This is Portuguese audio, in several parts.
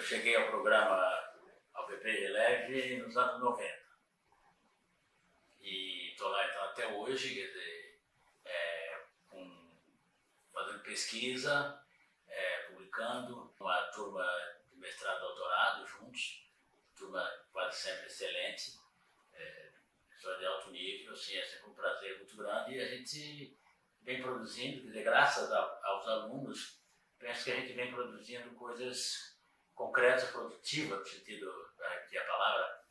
cheguei ao programa, ao PP Releve, nos anos 90. E estou lá então até hoje, quer dizer, fazendo pesquisa, publicando, uma turma de mestrado e doutorado juntos, turma quase sempre excelente, pessoa de alto nível, assim, é sempre um prazer muito grande, e a gente vem produzindo, quer dizer, graças aos alunos, penso que a gente vem produzindo coisas concretas, produtivas, no sentido que a palavra,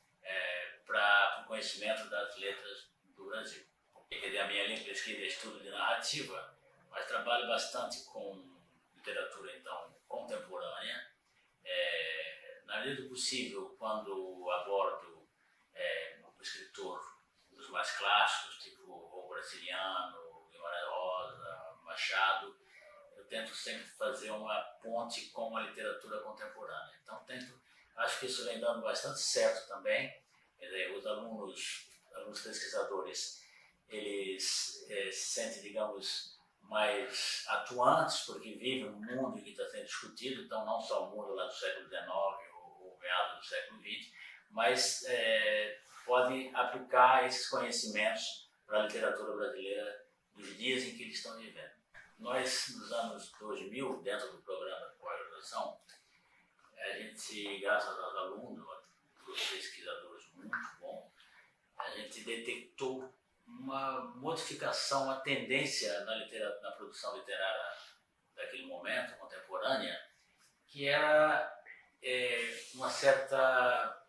para o conhecimento das letras do Brasil. Quer dizer, a minha linha de pesquisa é estudo de narrativa, mas trabalho bastante com literatura, então, contemporânea. Na medida do possível, quando abordo um escritor dos mais clássicos, tipo o Graciliano, Guimarães Rosa, Machado, eu tento sempre fazer uma ponte com a literatura contemporânea. Então, acho que isso vem dando bastante certo também. Quer dizer, os alunos pesquisadores, eles se sentem, digamos, mais atuantes, porque vivem um mundo que está sendo discutido, então não só o mundo lá do século XIX ou meados do século XX, mas podem aplicar esses conhecimentos para a literatura brasileira dos dias em que eles estão vivendo. Nós, nos anos 2000, dentro do programa de pós-graduação, a gente, graças aos alunos, aos pesquisadores muito bons, a gente detectou uma modificação, uma tendência na produção literária daquele momento, contemporânea, que era uma certa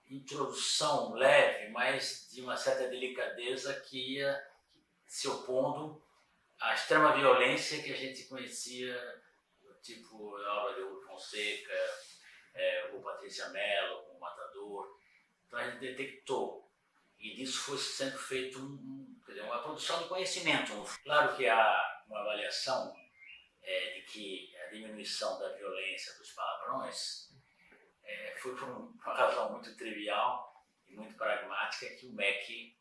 introdução leve, mas de uma certa delicadeza que ia se opondo à extrema violência que a gente conhecia, tipo a obra de Hugo Fonseca, o Patrícia Mello, o Matador. Então a gente detectou, e disso foi sendo feito uma produção de conhecimento. Claro que há uma avaliação de que a diminuição da violência dos palavrões foi por uma razão muito trivial e muito pragmática, que o MEC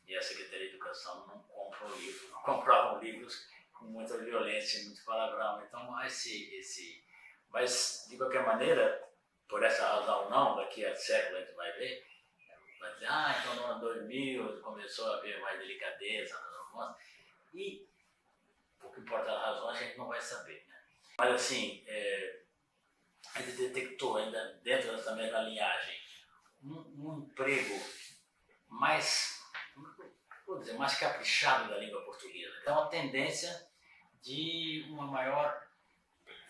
e a Secretaria de Educação não compravam livros com muita violência e muito palavrão. Então, mas de qualquer maneira, por essa razão não, daqui a século a gente vai ver, vai dizer, então no ano 2000 começou a haver mais delicadeza nas romances, e por que importa as razões a gente não vai saber, né? Mas assim, a gente detectou ainda dentro dessa mesma linhagem um emprego mais, vou dizer, mais caprichado da língua portuguesa. Então, uma tendência de uma maior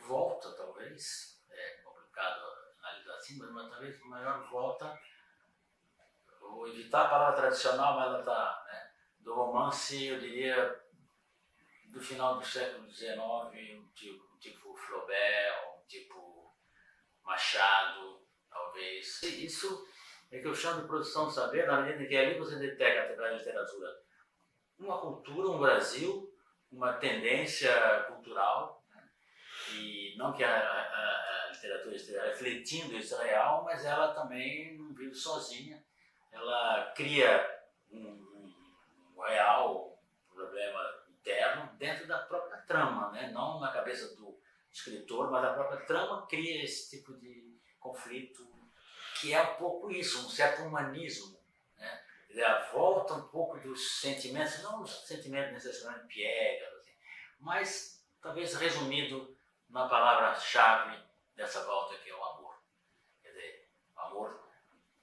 volta, talvez, é complicado analisar assim, mas talvez maior volta, vou evitar a palavra tradicional, mas ela está, né, do romance, eu diria, do final do século XIX, um tipo Flaubert, um tipo Machado, talvez. Isso é que eu chamo de produção de saber, na medida em que ali você detecta, através da literatura, uma cultura, um Brasil, uma tendência cultural, né? E não que a literatura esteja refletindo isso real, mas ela também não vive sozinha. Ela cria um real problema interno dentro da própria trama, né? Não na cabeça do escritor, mas a própria trama cria esse tipo de conflito, que é um pouco isso, um certo humanismo, né? A volta um pouco dos sentimentos, não os sentimentos necessariamente piegas, assim, mas talvez resumido na palavra-chave dessa volta, que é o amor. Quer dizer, o amor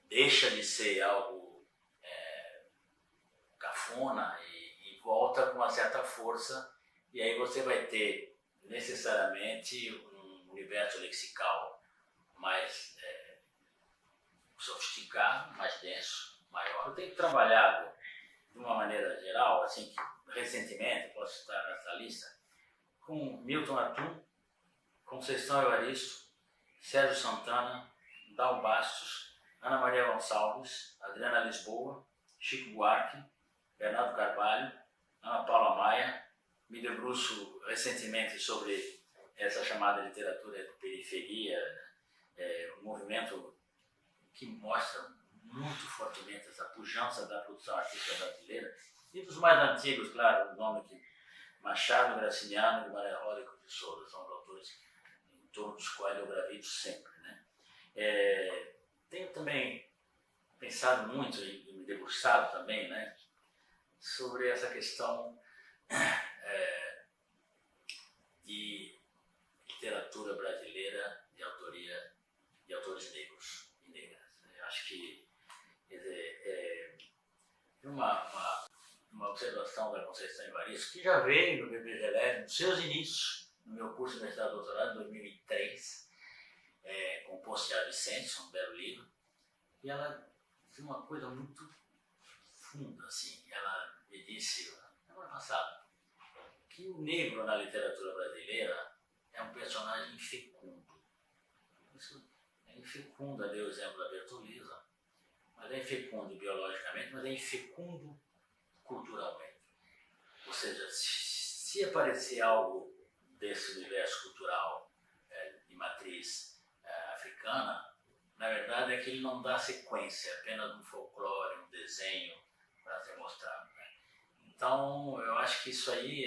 deixa de ser algo cafona e volta com uma certa força, e aí você vai ter necessariamente um universo lexical mais sofisticado, mais denso, maior. Eu tenho trabalhado de uma maneira geral, assim, que recentemente, posso estar nessa lista, com Milton Atum, Conceição Evaristo, Sérgio Santana, Dal Bastos, Ana Maria Gonçalves, Adriana Lisboa, Chico Buarque, Bernardo Carvalho, Ana Paula Maia. Me debruço recentemente sobre essa chamada literatura de periferia, um movimento que mostra muito fortemente essa pujança da produção artística brasileira, e dos mais antigos, claro, o nome que Machado, Graciliano, Guimarães Rosa e Couto de Souza são os autores em torno dos quais eu gravito sempre, né? Tenho também pensado muito e me debruçado também, né, sobre essa questão de literatura brasileira de autoria de autores negros e negras. Eu acho que, quer dizer, uma observação da Conceição Evaristo, que já veio no BBGLEV, nos seus inícios, no meu curso de mestrado e doutorado, em 2003, com Poço de Vicente, um belo livro, e ela disse uma coisa muito funda, assim. Ela me disse, no ano passado, que o negro na literatura brasileira é um personagem infecundo. Isso é infecundo, ali o exemplo da Bertolisa, mas é infecundo biologicamente, mas é infecundo culturalmente. Ou seja, se aparecer algo desse universo cultural de matriz africana, na verdade é que ele não dá sequência, é apenas um folclore, um desenho para ser mostrado. Né? Então, eu acho que isso aí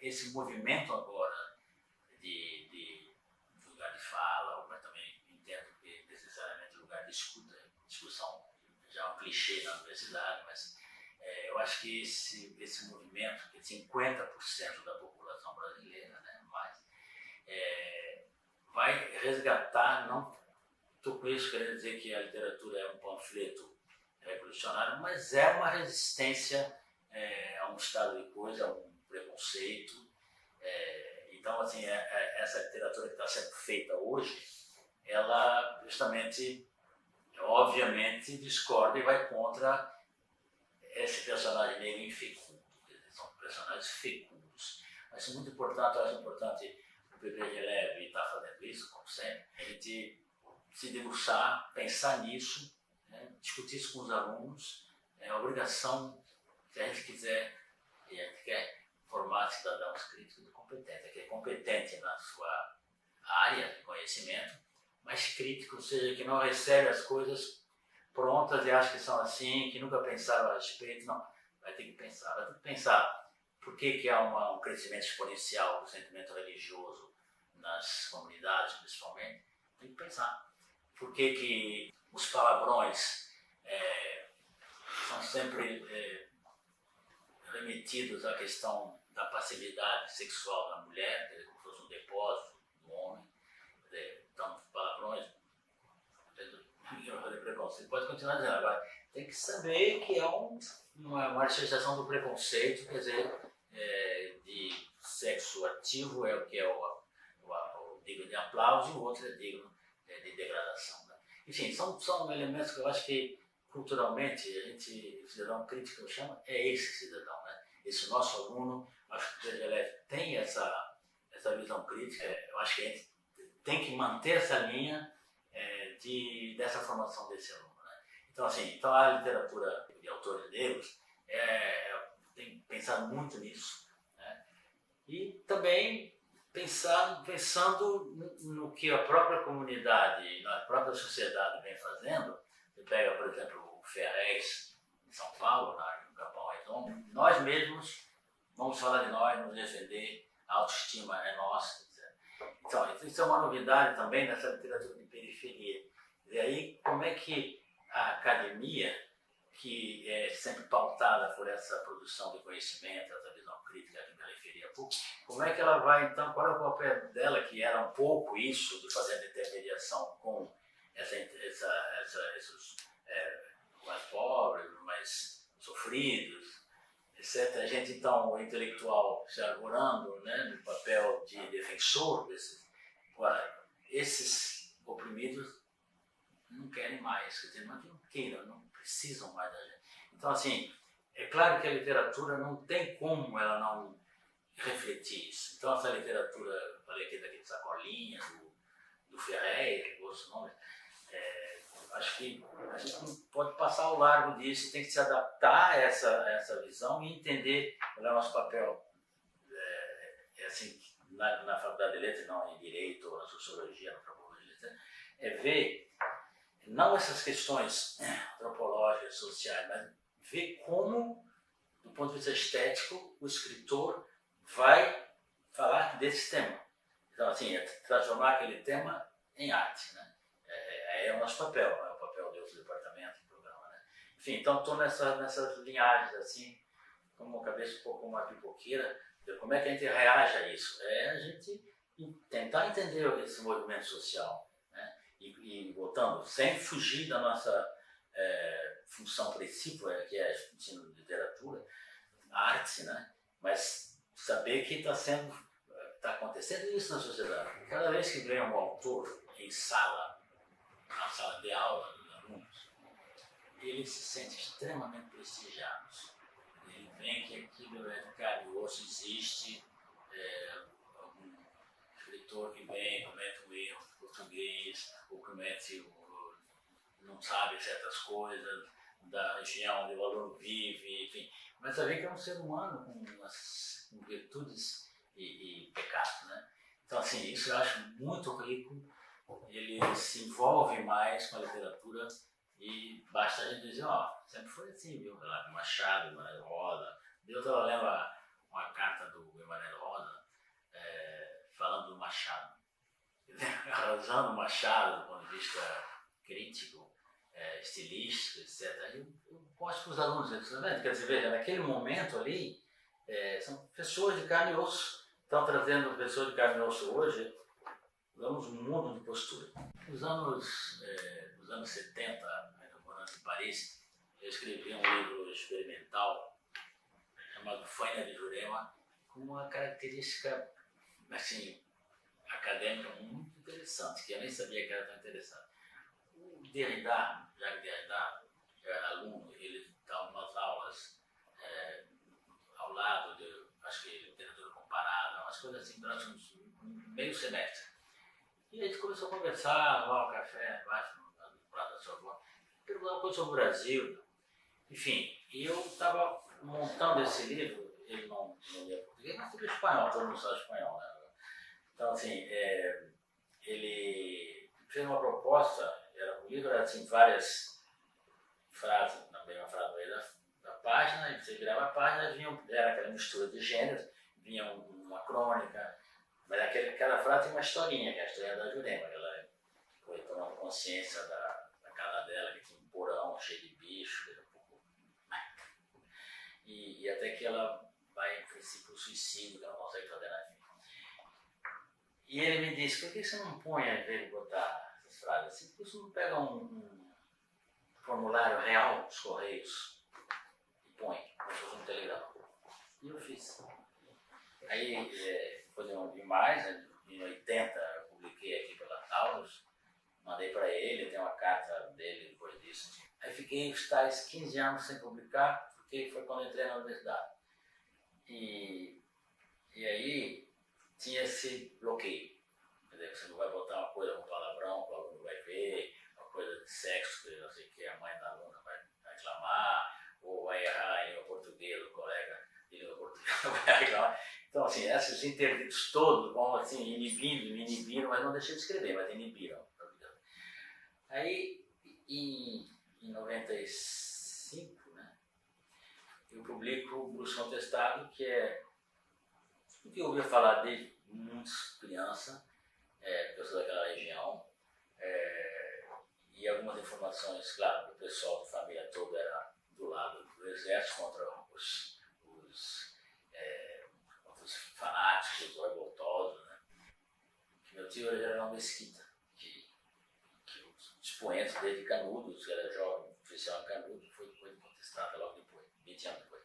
esse movimento agora de lugar de fala, mas também entendo que necessariamente lugar de escuta, discussão já é um clichê na universidade, mas eu acho que esse movimento, que 50% da população brasileira, né, mais, vai resgatar, não estou com isso querendo dizer que a literatura é um panfleto revolucionário, mas é uma resistência a um estado de coisa, a um preconceito. Então, assim, essa literatura que está sendo feita hoje, ela justamente, obviamente, discorda e vai contra esse personagem negro infecundo. São personagens fecundos. Mas é muito importante, eu acho importante o BBGLEV estar fazendo isso, como sempre, a gente se debruçar, pensar nisso, né, discutir isso com os alunos. É a obrigação, se a gente quiser, e a gente quer formar cidadãos críticos e competentes, que é competente na sua área de conhecimento, mas crítico, ou seja, que não recebe as coisas prontas e acha que são assim, que nunca pensaram a respeito. Não, vai ter que pensar por que há um crescimento exponencial do sentimento religioso nas comunidades, principalmente. Tem que pensar por que os palavrões são sempre remetidos à questão da passividade sexual da mulher, quer dizer, como se fosse um depósito do homem. Quer dizer, então, os palavrões, preconceito, pode continuar dizendo. Agora, tem que saber que é uma manifestação do preconceito, quer dizer, de sexo ativo é o que é o digno de aplauso e o outro é digno de degradação. Né? Enfim, são elementos que eu acho que culturalmente a gente, o cidadão crítico chama, é esse cidadão, né? Esse nosso aluno, acho que o BBGLEV tem essa visão crítica. Eu acho que a gente tem que manter essa linha dessa formação desse aluno. Né? Então, assim, a literatura de autores negros tem pensado muito nisso. Né? E também pensando no que a própria comunidade, a própria sociedade vem fazendo. Você pega, por exemplo, o Ferrez, em São Paulo, no Capão Redondo, nós mesmos vamos falar de nós, nos defender, a autoestima é nossa. Então, isso é uma novidade também nessa literatura de periferia. E aí, como é que a academia, que é sempre pautada por essa produção de conhecimento, essa visão crítica que me referi há pouco, como é que ela vai, então, qual é o papel dela, que era um pouco isso, de fazer a intermediação com esses mais pobres, mais sofridos, etc. A gente, então, o intelectual se arvorando, né, no papel de defensor desses. Agora, esses oprimidos não querem mais, quer dizer, não queiram, não precisam mais da gente. Então, assim, é claro que a literatura não tem como ela não refletir isso. Então, essa literatura, eu falei aqui daquele Sacolinha, do Ferrez, outros nomes, acho que a gente não pode passar ao largo disso, tem que se adaptar a essa visão e entender qual é o nosso papel. Assim, na Faculdade de Letras, não em Direito, ou na Sociologia, na Antropologia, ver não essas questões antropológicas, sociais, mas ver como, do ponto de vista estético, o escritor vai falar desse tema. Então, assim, transformar aquele tema em arte, né? aí é o nosso papel, é o papel de outro departamento do programa, né? Enfim, então estou nessas linhagens, assim, como uma cabeça um pouco como uma pipoqueira, de como é que a gente reage a isso. É a gente tentar entender esse movimento social, né? E voltando, sem fugir da nossa função principal, que é o ensino de literatura, a arte, né? Mas saber que está acontecendo isso na sociedade. Cada vez que vem um autor em na sala de aula dos alunos, ele se sente extremamente prestigiado. Ele vê que aquilo é de carne e osso, existe algum escritor que vem, comete um erro em português, ou não sabe certas coisas da região onde o aluno vive, enfim. Mas a ver que é um ser humano com virtudes e pecados, né? Então, assim, isso eu acho muito rico. Ele se envolve mais com a literatura e basta a gente dizer, sempre foi assim, viu? Machado, Emanuel Rosa. Eu estava lendo uma carta do Emanuel Rosa falando do Machado. Usando o Machado do ponto de vista crítico, estilístico, etc. Eu gosto que os alunos, quer dizer, veja, naquele momento ali, são pessoas de carne e osso. Estão trazendo pessoas de carne e osso hoje, damos um mundo de postura. Nos anos 70, morando em Paris, eu escrevi um livro experimental chamado Faina de Jurema, com uma característica assim, acadêmica muito interessante, que eu nem sabia que era tão interessante. O Derrida, Jacques Derrida, que era aluno, ele dava umas aulas ao lado de, acho que literatura comparada, umas coisas assim, durante meio semestre. E a gente começou a conversar, tomar um café, embaixo no prato da sua avó, perguntava coisa sobre o Brasil. Enfim, e eu estava montando esse livro, ele não lia português, mas tudo espanhol, todo mundo sabe espanhol, né? Então, assim, ele fez uma proposta, o livro era assim, várias frases, na mesma frase no meio da página, e você virava a página, era aquela mistura de gêneros, vinha uma crônica, mas aquela frase tem uma historinha, que é a historinha da Jurema, que ela foi tomando consciência da casa dela, que tinha um porão cheio de bicho, e até que ela vai, em princípio, o suicídio, que ela não consegue fazer nada. E ele me disse, por que você não põe, ao invés de botar essas frases assim, por que você não pega um formulário real dos Correios e põe, como se fosse um telegrama? E eu fiz. Aí, depois eu vi mais, né, em 80 eu publiquei aqui pela Taurus, mandei para ele, tem uma carta dele depois disso. Aí fiquei os tais 15 anos sem publicar, porque foi quando eu entrei na universidade. E aí tinha esse bloqueio. Quer dizer, você não vai botar uma coisa com palavrão, que o aluno vai ver, uma coisa de sexo, que não sei o que, a mãe da aluna vai reclamar, ou vai errar em língua portuguesa, o colega de língua portuguesa vai reclamar. Então, assim, esses interditos todos vão assim, me inibiram, mas não deixei de escrever, mas inibiram. Aí, em 95, né, eu publico o Bruxo Contestado, que é o que eu ouvia falar desde muito criança, porque eu sou daquela região, e algumas informações, claro, do pessoal da família toda era do lado do exército contra os fanáticos, os revoltosos, né? Meu tio era General Mesquita, que os expoentes desde Canudos, que era jovem, oficial em Canudos, foi contestado logo depois, 20 anos depois.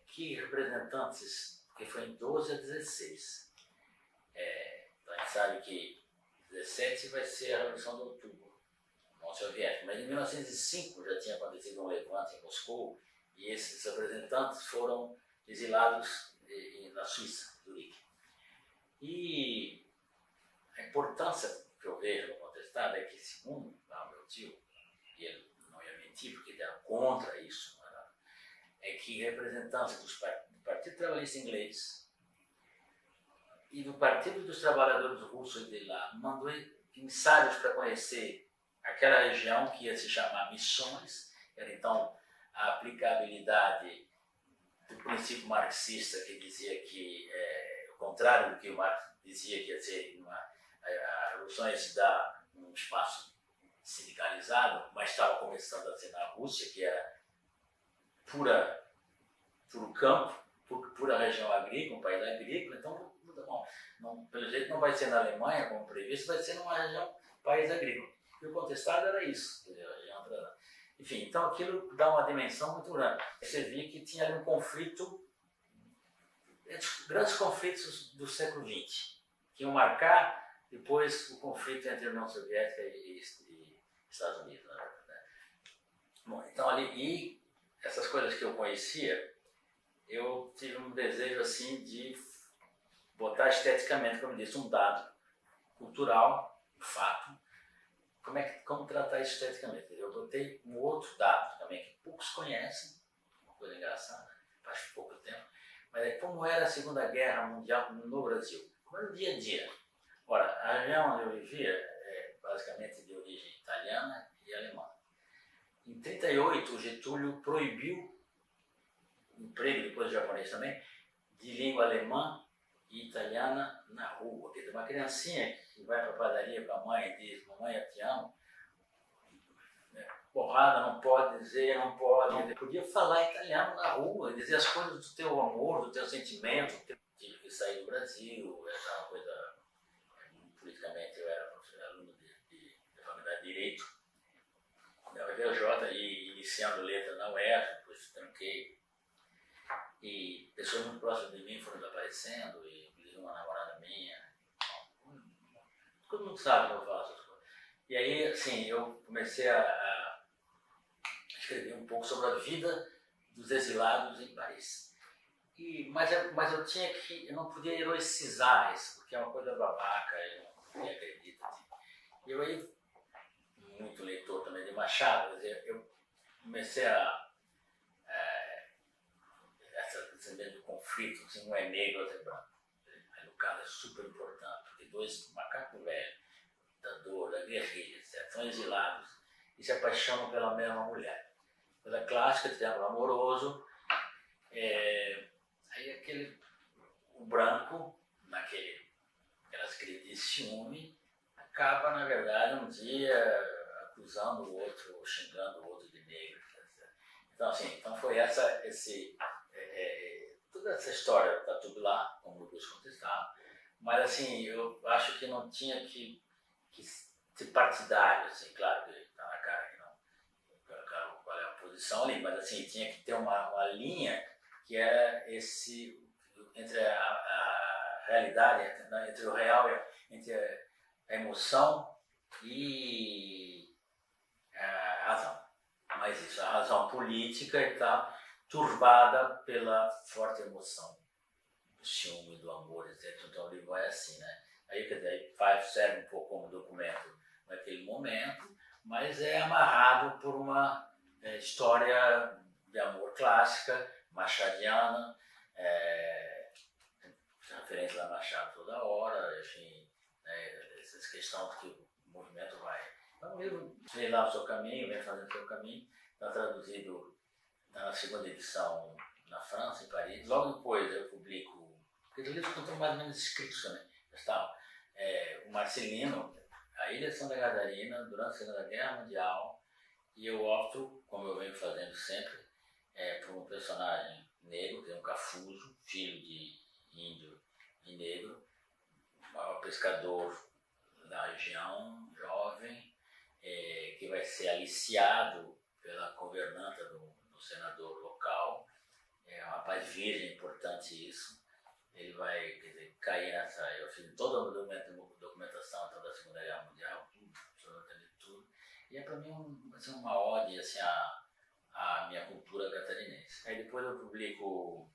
Que representantes, porque foi em 12 a 16. Então a gente sabe que 17 vai ser a Revolução de Outubro, União Soviética, mas em 1905 já tinha acontecido um levante em Moscou e esses representantes foram exilados na Suíça, Zurique. E a importância que eu vejo no contestado é que, segundo meu tio, e ele não ia mentir porque ele era contra isso, é que representantes do Partido Trabalhista Inglês e do Partido dos Trabalhadores Russos de lá mandou emissários para conhecer aquela região que ia se chamar Missões, era então a aplicabilidade do princípio marxista que dizia que, o contrário do que o Marx dizia que ia ser a revolução ia se dar num espaço sindicalizado, mas estava começando a ser na Rússia, que era puro campo, pura região agrícola, um país agrícola. Então, bom, pelo jeito não vai ser na Alemanha, como previsto, vai ser numa região, país agrícola. E o contestado era isso, enfim, então aquilo dá uma dimensão muito grande. Você via que tinha ali um conflito, grandes conflitos do século XX, que iam marcar depois o conflito entre a União Soviética e Estados Unidos, na verdade, né? Bom, então ali, e essas coisas que eu conhecia, eu tive um desejo assim de botar esteticamente, como eu disse, um dado cultural, um fato, como tratar isso esteticamente. Eu botei um outro dado também que poucos conhecem, uma coisa engraçada, faz pouco tempo, mas é como era a Segunda Guerra Mundial no Brasil, como era o dia a dia. Ora, a região onde eu vivia é basicamente de origem italiana e alemã. Em 1938, o Getúlio proibiu o emprego, depois japonês também, de língua alemã e italiana na rua. Quer dizer, uma criancinha que vai para a padaria com a mãe e diz: mamãe, eu te amo, porrada, não pode dizer, não pode. Ele podia falar italiano na rua, dizer as coisas do teu amor, do teu sentimento. Tive que sair do Brasil, essa é uma coisa, politicamente eu era aluno de faculdade de Direito, da UFRJ, e iniciando letra na UERJ, depois tranquei. E pessoas muito próximas de mim foram desaparecendo, e inclusive uma namorada minha. Todo mundo sabe que eu faço essas coisas. E aí, assim, eu comecei a escrever um pouco sobre a vida dos exilados em Paris. Mas eu não podia heroicizar isso, porque é uma coisa babaca, eu não acredito. E eu aí, muito leitor também de Machado, quer dizer, eu comecei esse meio de conflito, assim, um é negro, outro é branco. Aí, no caso, é super importante, porque dois macacos velhos, da dor, da guerrilha, etc., são exilados e se apaixonam pela mesma mulher. Coisa clássica, triângulo amoroso. Aí o branco, aquelas crises de ciúme, acaba, na verdade, um dia acusando o outro, ou xingando o outro de negro. Etc. Então, assim, foi toda essa história está tudo lá, como o Lucas contestava, mas assim, eu acho que não tinha que ser partidário, assim, claro que está na cara que não, claro, qual é a posição ali, mas assim, tinha que ter uma linha que era entre a realidade, entre o real, entre a emoção e a razão. Mas isso, a razão política está turbada pela forte emoção do ciúme, do amor, etc. Então o livro é assim, né? Aí, quer dizer, serve um pouco como documento naquele momento, mas é amarrado por uma história de amor clássica, machadiana, referência a Machado toda hora, enfim, essas questões que o movimento vai. Então o livro vem lá o seu caminho, vem fazendo o seu caminho, está traduzido na segunda edição na França, em Paris. Logo depois eu publico, porque os livros estão mais ou menos escritos também. O Marcelino, a Ilha de Santa Catarina, durante a Segunda Guerra Mundial, e eu opto, como eu venho fazendo sempre, por um personagem negro, que é um cafuso, filho de índio e negro, o maior pescador da região, jovem, que vai ser aliciado pela governanta do senador local. É um rapaz virgem, importante isso. Ele vai, quer dizer, cair nessa. Eu fiz toda a documentação da Segunda Guerra Mundial, tudo. E para mim vai ser uma ode assim, à minha cultura catarinense. Aí depois eu publico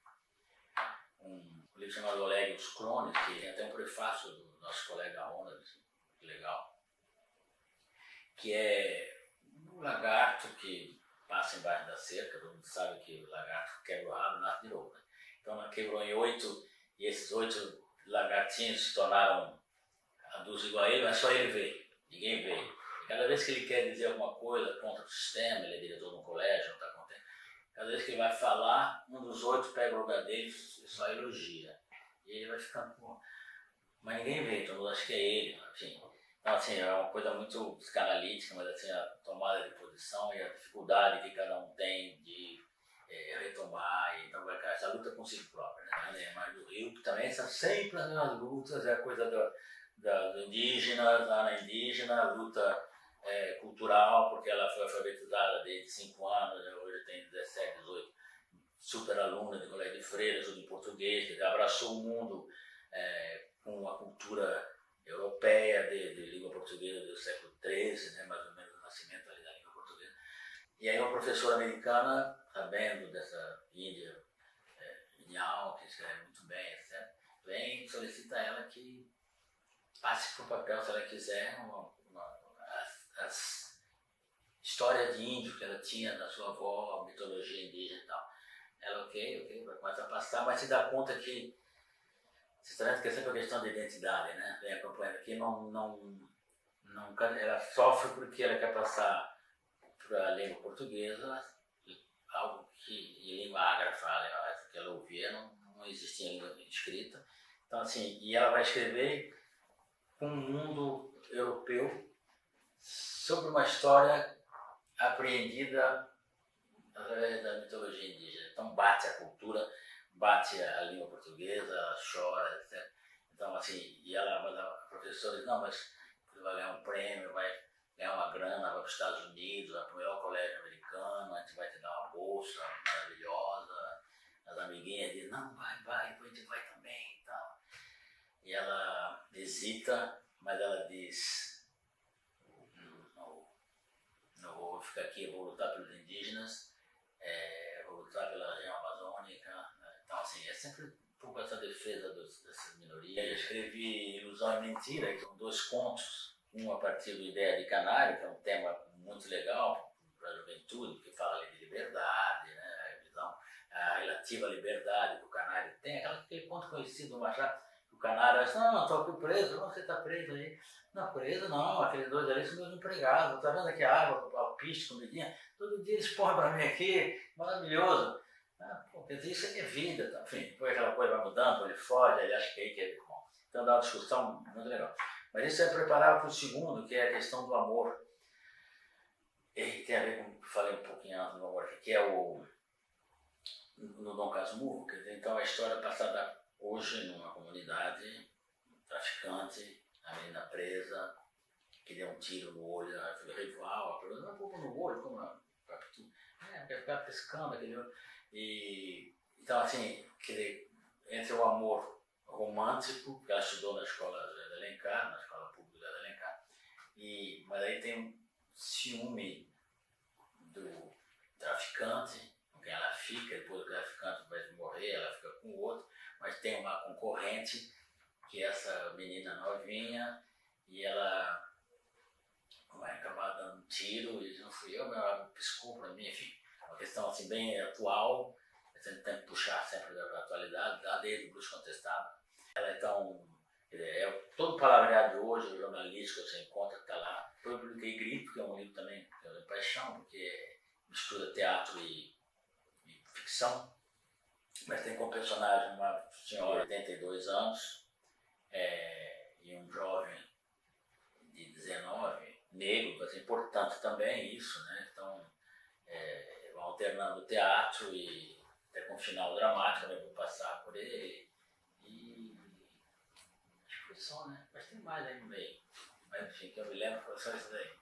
um livro chamado Oleg os Crones, que tem até um prefácio do nosso colega Ronald, legal, que é um lagarto que passa embaixo da cerca. Todo mundo sabe que o lagarto quebra o rabo e nasce de novo, né? Então quebrou em 8, e esses 8 lagartinhos se tornaram adultos igual a ele, mas só ele vê, ninguém vê. E cada vez que ele quer dizer alguma coisa contra o sistema, ele é diretor de um colégio, não está contente, cada vez que ele vai falar, um dos 8 pega o lugar dele e só elogia. E ele vai ficando, mas ninguém vê, todo mundo acha que é ele, enfim. Então, assim, é uma coisa muito psicanalítica, mas assim, a tomada de posição e a dificuldade que cada um tem de retomar, e então vai essa luta consigo própria, né? Mas do Rio, que também são sempre as mesmas lutas, é a coisa dos indígenas, lá na indígena, luta cultural, porque ela foi alfabetizada desde 5 anos, hoje tem 17, 18, super aluna de colégio de freiras ou de português, que abraçou o mundo com a cultura europeia de língua portuguesa do século XIII, né, mais ou menos o nascimento ali da língua portuguesa. E aí uma professora americana, sabendo dessa Índia genial, que escreve muito bem, etc., vem e solicita a ela que passe para o papel, se ela quiser, as histórias de índio que ela tinha da sua avó, a mitologia indígena e tal. Ela, ok, vai começar a passar, mas se dá conta que sinceramente, que é sempre a questão da identidade, né? Vem acompanhando aqui, ela sofre porque ela quer passar para a língua portuguesa algo que em língua ágrafa, que ela ouvia, não existia em língua escrita. Então, assim, e ela vai escrever com um mundo europeu sobre uma história apreendida através da mitologia indígena. Então, bate a cultura, bate a língua portuguesa, ela chora, etc. Então, assim, mas a professora diz, não, mas você vai ganhar um prêmio, vai ganhar uma grana, vai para os Estados Unidos, vai para o melhor colégio americano, a gente vai te dar uma bolsa maravilhosa. As amiguinhas dizem, não, vai, a gente vai também e tal. E ela hesita, mas ela diz, não vou ficar aqui, eu vou lutar pelos indígenas, vou lutar pela região amazônica, né? Então, assim, é sempre um pouco essa defesa dessas minorias. Eu escrevi Ilusão e Mentira, que são 2 contos, um a partir da ideia de Canário, que é um tema muito legal para a juventude, porque fala ali de liberdade, né? A visão, a relativa liberdade que o Canário tem, aquele conto conhecido do Machado, que o Canário diz, não, estou aqui preso, não, você está preso aí. Não, preso não, aqueles 2 ali são meus empregados, está vendo aqui a água, o alpiste, comidinha, todo dia eles põem para mim aqui, maravilhoso. Quer dizer, isso é vida, tá? Enfim, depois aquela coisa vai mudando, ele foge, ele acha que aí que é bom. Então dá uma discussão muito legal. Mas isso é preparar para o segundo, que é a questão do amor. E tem a ver com o que eu falei um pouquinho antes do amor, que é no Dom Casmurro, quer dizer, então a história passada hoje numa comunidade, um traficante, a menina presa, que deu um tiro no olho, ela foi rival, a pergunta, não é pouco no olho, como na captura? Quer ficar pescando aquele olho. E, então, assim, quer dizer, entre o amor romântico, que ela estudou na escola de Alencar, na escola pública de Alencar, mas aí tem um ciúme do traficante, com quem ela fica, depois o traficante vai morrer, ela fica com o outro, mas tem uma concorrente, que é essa menina novinha, e ela vai acabar dando um tiro, e não fui eu, mas ela piscou para mim, enfim, uma questão assim bem atual, tem que puxar sempre da atualidade, lá desde o Bruxo Contestado. Ela então, todo o palavreado de hoje, o jornalístico que você encontra, está lá. Eu publiquei Grito, que é um livro também que eu tenho paixão, porque mistura teatro e ficção, mas tem como personagem uma senhora de 82 anos e um jovem de 19, negro, mas é importante também isso, né? Então, vão alternando o teatro e até com um final dramático, eu vou passar por ele. E acho que foi só, né? Mas tem mais aí no meio. Mas enfim, que eu me lembro foi só isso daí.